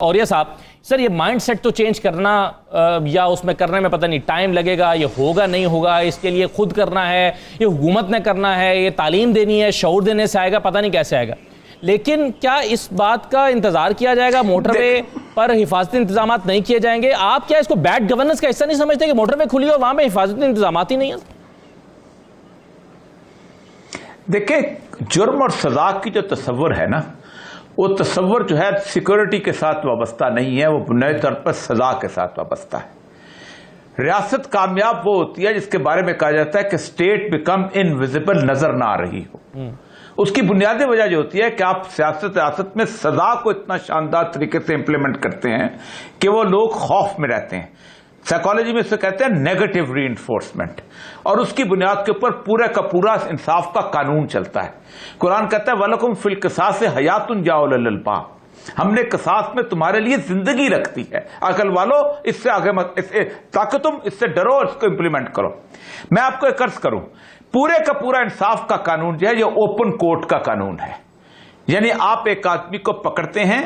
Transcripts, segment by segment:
اور یہ صاحب سر یہ مائنڈ سیٹ تو چینج کرنا یا اس میں کرنے میں پتہ نہیں ٹائم لگے گا، یہ ہوگا نہیں ہوگا، اس کے لیے خود کرنا ہے، یہ حکومت نے کرنا ہے، یہ تعلیم دینی ہے، شعور دینے سے آئے گا، پتہ نہیں کیسے آئے گا. لیکن کیا اس بات کا انتظار کیا جائے گا موٹر وے پر حفاظتی انتظامات نہیں کیے جائیں گے؟ آپ کیا اس کو بیڈ گورننس کا حصہ نہیں سمجھتے کہ موٹر وے کھلی ہو وہاں پہ حفاظتی انتظامات ہی نہیں ہیں؟ دیکھیں جرم اور سزا کی جو تصور ہے نا، وہ تصور جو ہے سیکورٹی کے ساتھ وابستہ نہیں ہے، وہ بنیادی طور پر سزا کے ساتھ وابستہ ہے. ریاست کامیاب وہ ہوتی ہے جس کے بارے میں کہا جاتا ہے کہ اسٹیٹ بیکم انویزیبل، نظر نہ آ رہی ہو. اس کی بنیادی وجہ جو ہوتی ہے کہ آپ ریاست میں سزا کو اتنا شاندار طریقے سے امپلیمنٹ کرتے ہیں کہ وہ لوگ خوف میں رہتے ہیں. سائیکالوجی میں اسے کہتے ہیں نیگیٹو ری انفورسمنٹ، اور اس کی بنیاد کے اوپر پورے کا پورا انصاف کا قانون چلتا ہے. قرآن کہتا ہے وَلَكُمْ فِي الْقِصَاصِ حَيَاتٌ يَا أُولِي الْأَلْبَابِ، ہم نے قصاص میں تمہارے لیے زندگی رکھتی ہے، عقل والو اس سے آگے مت، تاکہ تم اس سے ڈرو اور اس کو امپلیمنٹ کرو. میں آپ کو ایک عرض کروں، پورے کا پورا انصاف کا قانون جو ہے یہ اوپن کورٹ کا قانون ہے. یعنی آپ ایک آدمی کو پکڑتے ہیں،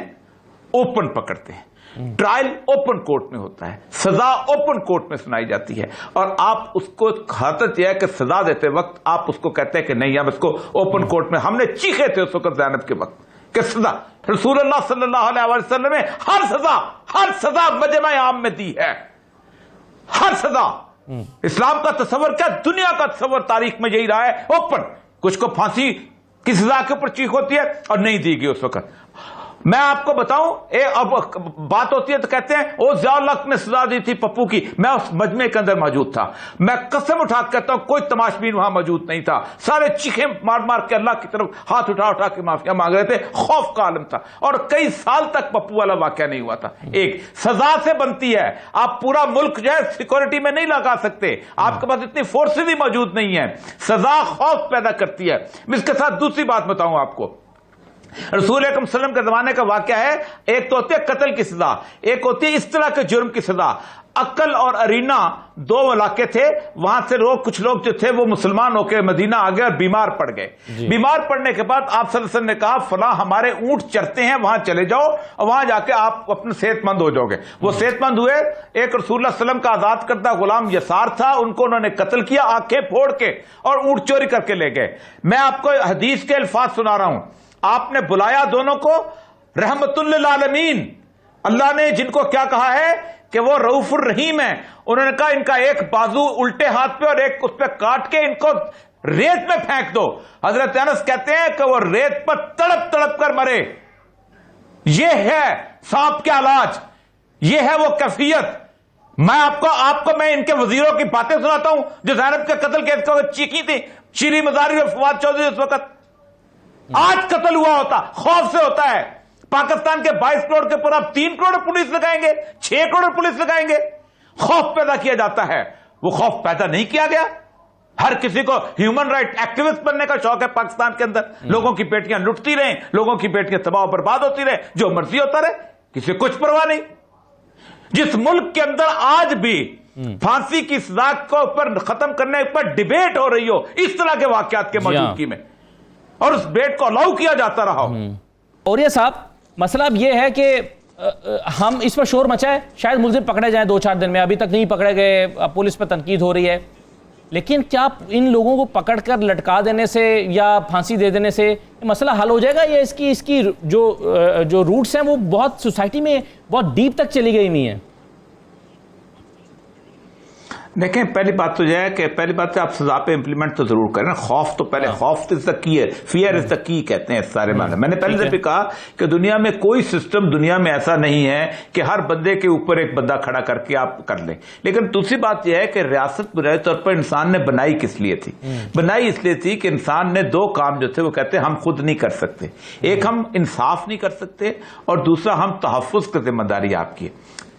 اوپن پکڑتے ہیں، ٹرائل اوپن کورٹ میں ہوتا ہے، سزا اوپن کورٹ میں سنائی جاتی ہے، اور آپ اس کو حالت یہ ہے کہ سزا دیتے وقت آپ اس کو کہتے ہیں کہ نہیں ہم اس کو اوپن کورٹ میں. ہم نے چیخے تھے اس وقت زینب کے وقت کہ سزا، رسول اللہ صلی اللہ علیہ وسلم نے ہر سزا مجمع عام میں دی ہے، ہر سزا. اسلام کا تصور کیا، دنیا کا تصور تاریخ میں یہی رہا ہے، اوپن. کچھ کو پھانسی کی سزا کے اوپر چیخ ہوتی ہے اور نہیں دی گئی اس وقت. میں آپ کو بتاؤں، اب بات ہوتی ہے تو کہتے ہیں وہ ضیاء الحق نے سزا دی تھی پپو کی. میں اس مجمع کے اندر موجود تھا، میں قسم اٹھا کے کہتا ہوں کوئی تماشبین وہاں موجود نہیں تھا. سارے چیخیں مار مار کے اللہ کی طرف ہاتھ اٹھا کے معافیا مانگ رہے تھے. خوف کا عالم تھا، اور کئی سال تک پپو والا واقعہ نہیں ہوا تھا. ایک سزا سے بنتی ہے، آپ پورا ملک جو ہے سیکورٹی میں نہیں لگا سکتے، آپ کے پاس اتنی فورسز ہی موجود نہیں ہیں. سزا خوف پیدا کرتی ہے. اس کے ساتھ دوسری بات بتاؤں آپ کو، رسول اکرم صلی اللہ علیہ وسلم کے زمانے کا واقعہ ہے. ایک تو ہوتی ہے قتل کی سزا، ایک ہوتی ہے اس طرح کے جرم کی سزا. عقل اور ارینا دو علاقے تھے، وہاں سے کچھ لوگ جو تھے وہ مسلمان ہو کے مدینہ آ گئے اور بیمار پڑ گئے. بیمار پڑنے کے بعد آپ صلی اللہ علیہ وسلم نے کہا فلاں ہمارے اونٹ چرتے ہیں، وہاں چلے جاؤ اور وہاں جا کے آپ اپنے صحت مند ہو جاؤ گے. وہ صحت مند ہوئے. ایک رسول اللہ صلی اللہ علیہ وسلم کا آزاد کردہ غلام یسار تھا، ان کو انہوں نے قتل کیا آنکھیں پھوڑ کے اور اونٹ چوری کر کے لے گئے. میں آپ کو حدیث کے الفاظ سنا رہا ہوں. آپ نے بلایا دونوں کو رحمت للعالمین. اللہ نے جن کو کیا کہا ہے کہ وہ رؤوف الرحیم ہے، انہوں نے کہا ان کا ایک بازو الٹے ہاتھ پہ اور ایک اس پہ کاٹ کے ان کو ریت میں پھینک دو. حضرت انس کہتے ہیں کہ وہ ریت پر تڑپ تڑپ کر مرے. یہ ہے سانپ کا علاج، یہ ہے وہ کیفیت. میں آپ کو میں ان کے وزیروں کی باتیں سناتا ہوں جو زینب کے قتل کے وقت چیخی تھی. شیری مزاری اور فواد چودھری اس وقت. آج قتل ہوا ہوتا، خوف سے ہوتا ہے. پاکستان کے 22 کروڑ کے اوپر آپ 3 کروڑ پولیس لگائیں گے، 6 کروڑ پولیس لگائیں گے. خوف پیدا کیا جاتا ہے. وہ خوف پیدا نہیں کیا گیا. ہر کسی کو ہیومن رائٹ ایکٹیوسٹ بننے کا شوق ہے پاکستان کے اندر. لوگوں کی بیٹیاں لٹتی رہیں، لوگوں کی بیٹیاں تباہ و برباد ہوتی رہیں، جو مرضی ہوتا رہے، کسی کچھ پرواہ نہیں. جس ملک کے اندر آج بھی پھانسی کی سزا کو اوپر ختم کرنے پر ڈیبیٹ ہو رہی ہو اس طرح کے واقعات کے موجودگی میں، اور اس بیٹ کو الاؤ کیا جاتا رہا. اور یہ صاحب مسئلہ اب یہ ہے کہ ہم اس پر شور مچائے، شاید ملزم پکڑے جائیں 2-4 دن میں، ابھی تک نہیں پکڑے گئے، پولیس پر تنقید ہو رہی ہے. لیکن کیا ان لوگوں کو پکڑ کر لٹکا دینے سے یا پھانسی دے دینے سے مسئلہ حل ہو جائے گا، یا اس کی جو روٹس ہیں وہ بہت سوسائٹی میں بہت ڈیپ تک چلی گئی ہوئی ہیں؟ دیکھیں پہلی بات تو یہ ہے کہ پہلی بات آپ سزا پہ امپلیمنٹ تو ضرور کریں. خوف تو پہلے، خوف از دا کی ہے، فیئر از دا کی کہتے ہیں اس سارے معنی. میں نے پہلے سے بھی کہا کہ دنیا میں کوئی سسٹم دنیا میں ایسا نہیں ہے کہ ہر بندے کے اوپر ایک بندہ کھڑا کر کے آپ کر لیں. لیکن دوسری بات یہ ہے کہ ریاست بنیادی طور پر انسان نے بنائی کس لیے تھی؟ بنائی اس لیے تھی کہ انسان نے 2 کام جو تھے وہ کہتے ہیں ہم خود نہیں کر سکتے. ایک ہم انصاف نہیں کر سکتے، اور دوسرا ہم تحفظ کی ذمہ داری آپ کی.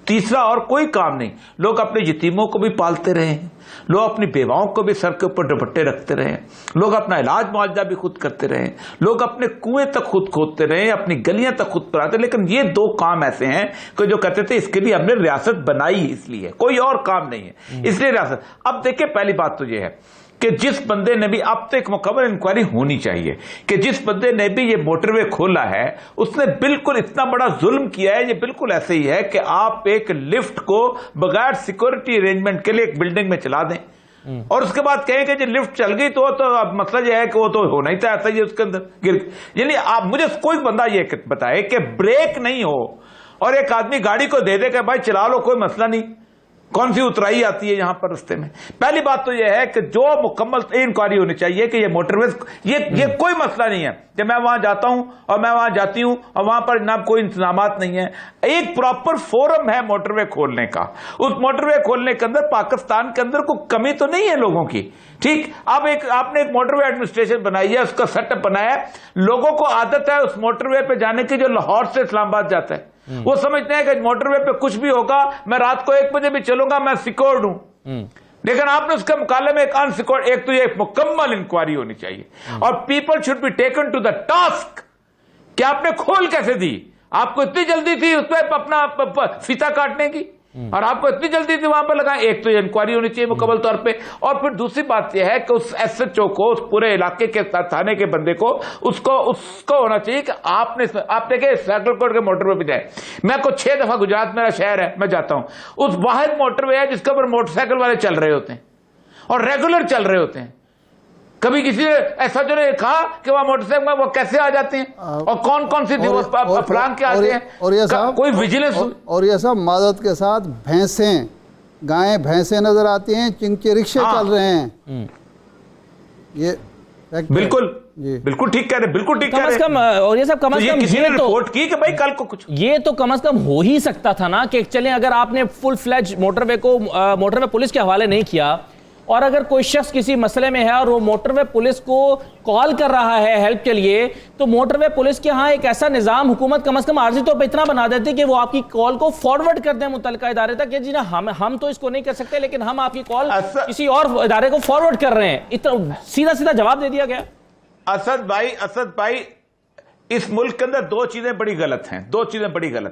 تیسرا اور کوئی کام نہیں. لوگ اپنے یتیموں کو بھی پالتے رہے ہیں، لوگ اپنی بیواؤں کو بھی سر کے اوپر دوپٹے رکھتے رہے، لوگ اپنا علاج معالجہ بھی خود کرتے رہے، لوگ اپنے کنویں تک خود کھودتے رہے، اپنی گلیاں تک خود پراتے. لیکن یہ 2 کام ایسے ہیں کہ جو کہتے تھے اس کے لیے ہم نے ریاست بنائی، اس لیے کوئی اور کام نہیں ہے، اس لیے ریاست. اب دیکھیں پہلی بات تو یہ ہے کہ جس بندے نے بھی اب تو ایک مکمل انکوائری ہونی چاہیے کہ جس بندے نے بھی یہ موٹر وے کھولا ہے اس نے بالکل اتنا بڑا ظلم کیا ہے. یہ بالکل ایسے ہی ہے کہ آپ ایک لفٹ کو بغیر سیکورٹی ارینجمنٹ کے لیے ایک بلڈنگ میں چلا دیں اور اس کے بعد کہیں کہ جی لفٹ چل گئی تو اب مسئلہ یہ ہے کہ وہ تو ہونا ہی تھا ایسا ہی اس کے اندر گر. یعنی آپ مجھے کوئی بندہ یہ بتائے کہ بریک نہیں ہو اور ایک آدمی گاڑی کو دے دے کہ بھائی چلا لو کوئی مسئلہ نہیں, کون سی اترائی آتی ہے یہاں پر رستے میں. پہلی بات تو یہ ہے کہ جو مکمل انکوائری ہونی چاہیے کہ یہ موٹر ویز یہ کوئی مسئلہ نہیں ہے کہ میں وہاں جاتا ہوں اور میں وہاں جاتی ہوں اور وہاں پر جناب کوئی انتظامات نہیں ہے. ایک پراپر فورم ہے موٹر وے کھولنے کا. اس موٹر وے کھولنے کے اندر پاکستان کے اندر کوئی کمی تو نہیں ہے لوگوں کی. ٹھیک, اب آپ نے ایک موٹر وے ایڈمنسٹریشن بنائی ہے, اس کا سیٹ اپ بنایا ہے, لوگوں کو عادت ہے اس موٹر وے پہ جانے کی جو لاہور سے اسلام آباد جاتا ہے. وہ سمجھتے ہیں کہ موٹر وے پہ کچھ بھی ہوگا میں رات کو 1 بجے بھی چلوں گا میں سیکورڈ ہوں. لیکن آپ نے اس کے مقابلے میں ایک انسیکورڈ, ایک تو یہ ایک مکمل انکوائری ہونی چاہیے اور people should be taken to the task کہ آپ نے کھول کیسے دی. آپ کو اتنی جلدی تھی اس پہ اپنا فیتا کاٹنے کی اور آپ کو اتنی جلدی تھی وہاں پہ لگائیں. ایک تو یہ انکوائری ہونی چاہیے مکمل طور پہ, اور پھر دوسری بات یہ ہے کہ اس ایس ایچ او کو, اس پورے علاقے کے تھانے کے بندے کو اس کو ہونا چاہیے کہ آپ دیکھیں سینٹرل کورٹ کے موٹر وے پہ جائیں. میں کو 6 دفعہ گجرات میرا شہر ہے میں جاتا ہوں, اس واحد موٹر وے ہے جس کے اوپر موٹر سائیکل والے چل رہے ہوتے ہیں اور ریگولر چل رہے ہوتے ہیں. کبھی کسی نے ایسا جو نے کہا کہ وہ موٹر سائیکل میں وہ کیسے آ جاتے ہیں اور کون سی افران کے آتے ہیں, کوئی ویجیلنس. اور یہ سب معذرت کے ساتھ گائیں بھینسیں نظر آتی ہیں, چنچے رکشے چل رہے ہیں. یہ بالکل بالکل ٹھیک کہہ رہے, بالکل ٹھیک کہہ رہے. اور یہ سب کم از کم کسی نے رپورٹ کی کہ بھائی کل کو کچھ یہ تو کم از کم ہو ہی سکتا تھا نا کہ چلیں اگر آپ نے فل فلیج موٹر وے پولیس کے حوالے نہیں کیا اور اگر کوئی شخص کسی مسئلے میں ہے اور وہ موٹر وے پولیس کو کال کر رہا ہے ہیلپ کے لیے, تو موٹر وے پولیس کے ہاں ایک ایسا نظام حکومت کم از کم عارضی طور پہ اتنا بنا دیتی کہ وہ آپ کی کال کو فارورڈ کر دیں متعلقہ ادارے تک کہ جی نا ہم تو اس کو نہیں کر سکتے لیکن ہم آپ کی کال کسی اور ادارے کو فارورڈ کر رہے ہیں. اتنا سیدھا جواب دے دیا گیا. اسد بھائی اس ملک کے اندر 2 چیزیں بڑی غلط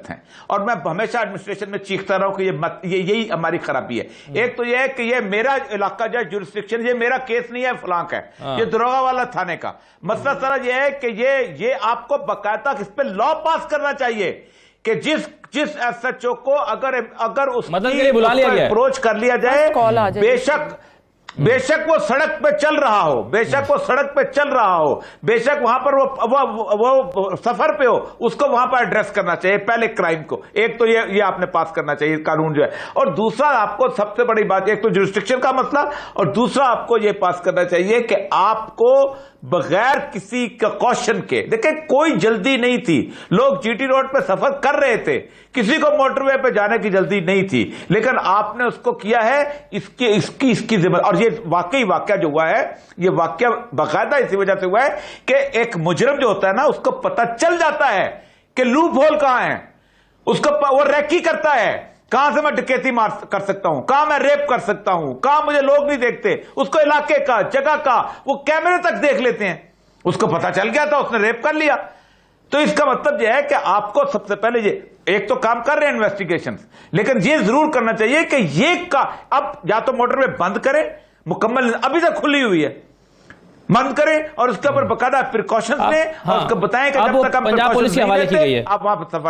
ہیں, اور میں ہمیشہ ایڈمنسٹریشن میں چیختا رہا ہوں کہ یہی ہماری خرابی ہے. ایک تو یہ ہے کہ یہ میرا علاقہ جو جورسڈکشن, یہ میرا کیس نہیں ہے فلاں کا ہے, یہ دروغہ والا تھانے کا. مسئلہ سارا یہ ہے کہ یہ آپ کو باقاعدہ اس پہ لا پاس کرنا چاہیے کہ جس ایس ایچ او کو اگر اس کی اپروچ کر لیا جائے, بے شک وہ سڑک پہ چل رہا ہو, بے شک وہاں پر وہ سفر پہ ہو, اس کو وہاں پر ایڈریس کرنا چاہیے پہلے کرائم کو. ایک تو یہ آپ نے پاس کرنا چاہیے قانون جو ہے, اور دوسرا آپ کو سب سے بڑی بات, ایک تو جورسڈکشن کا مسئلہ, اور دوسرا آپ کو یہ پاس کرنا چاہیے کہ آپ کو بغیر کسی کوشن کے, دیکھیں کوئی جلدی نہیں تھی, لوگ جی ٹی روڈ پہ سفر کر رہے تھے, کسی کو موٹر وے پہ جانے کی جلدی نہیں تھی, لیکن آپ نے اس کو کیا ہے اس کی ذمہ. اور یہ واقعی واقعہ جو ہوا ہے, یہ واقعہ باقاعدہ اسی وجہ سے ہوا ہے کہ ایک مجرم جو ہوتا ہے نا اس کو پتہ چل جاتا ہے کہ لوپ ہول کہاں ہے, اس کو وہ ریکی کرتا ہے کہاں سے میں ڈکیتی کر سکتا ہوں, کہاں میں ریپ کر سکتا ہوں, کہاں مجھے لوگ نہیں دیکھتے, اس کو علاقے کا جگہ کا وہ کیمرے تک دیکھ لیتے ہیں. اس کو پتہ چل گیا تھا, اس نے ریپ کر لیا. تو اس کا مطلب یہ ہے کہ آپ کو سب سے پہلے یہ ایک تو کام کر رہے ہیں انویسٹیگیشن, لیکن یہ ضرور کرنا چاہیے کہ یہ اب یا تو موٹر وے بند کریں مکمل, ابھی تک کھلی ہوئی ہے, بند کریں اور اس کے اوپر باقاعدہ پریکاشنز لیں اور اس کو بتائیں کہ جب تک ہم پنجاب پولیس کے حوالے کی گئی ہے آپ وہاں پر سفر